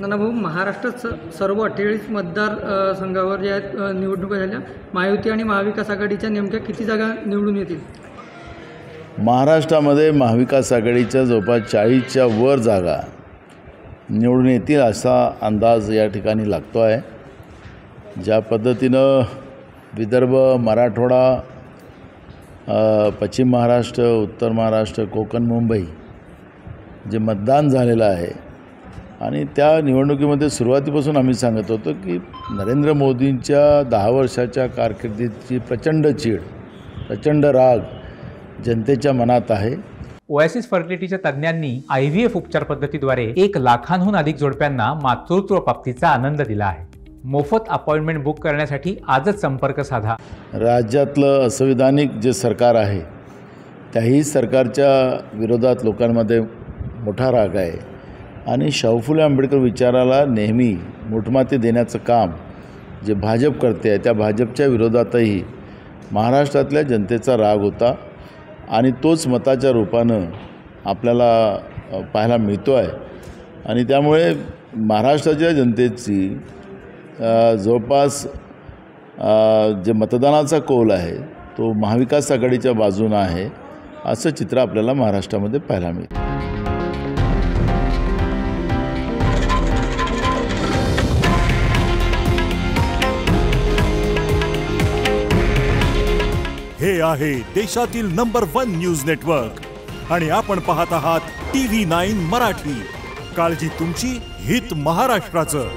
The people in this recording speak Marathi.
नानाभाऊ, महाराष्ट्रात सर्व 48 मतदार संघावर ज्या आहेत निवडणुका झाल्या, महायुती आणि महाविकास आघाडीच्या नेमक्या किती जागा निवडून येतील? महाराष्ट्रामध्ये महाविकास आघाडीच्या जवळपास 40च्या वर जागा निवडून येतील असा अंदाज या ठिकाणी लागतो आहे. ज्या पद्धतीनं विदर्भ, मराठवाडा, पश्चिम महाराष्ट्र, उत्तर महाराष्ट्र, कोकण, मुंबई जे मतदान झालेलं आहे आणि त्या निवडणुकीमध्ये सुरुवातीपासून आम्ही सांगत होतो की नरेंद्र मोदींच्या 10 वर्षाच्या कारकिर्दीची प्रचंड चीड, प्रचंड राग जनतेच्या मनात आहे. ओएसिस फर्टिलिटीच्या तज्ज्ञांनी IVF उपचार पद्धतीद्वारे 1 लाखांहून अधिक जोडप्यांना मातृत्व प्राप्तीचा आनंद दिला आहे. मोफत अपॉइंटमेंट बुक करण्यासाठी आजच संपर्क साधा. राज्यातलं असंविधानिक जे सरकार आहे त्याही सरकारच्या विरोधात लोकांमध्ये मोठा राग आहे आणि शाहू फुले आंबेडकर विचाराला नेहमी मोठमाती देण्याचं काम जे भाजप करते आहे त्या भाजपच्या विरोधातही महाराष्ट्रातल्या जनतेचा राग होता आणि तोच मताच्या रूपानं आपल्याला पाहायला मिळतो आहे. आणि त्यामुळे महाराष्ट्राच्या जनतेची जवळपास जे मतदानाचा कौल आहे तो महाविकास आघाडीच्या बाजूनं आहे असं चित्र आपल्याला महाराष्ट्रामध्ये पाहायला मिळतं. हे आहे देशातील नंबर 1 न्यूज नेटवर्क आणि आपण पाहत आहात TV9 मराठी. काळजी तुमची, हित महाराष्ट्राचं.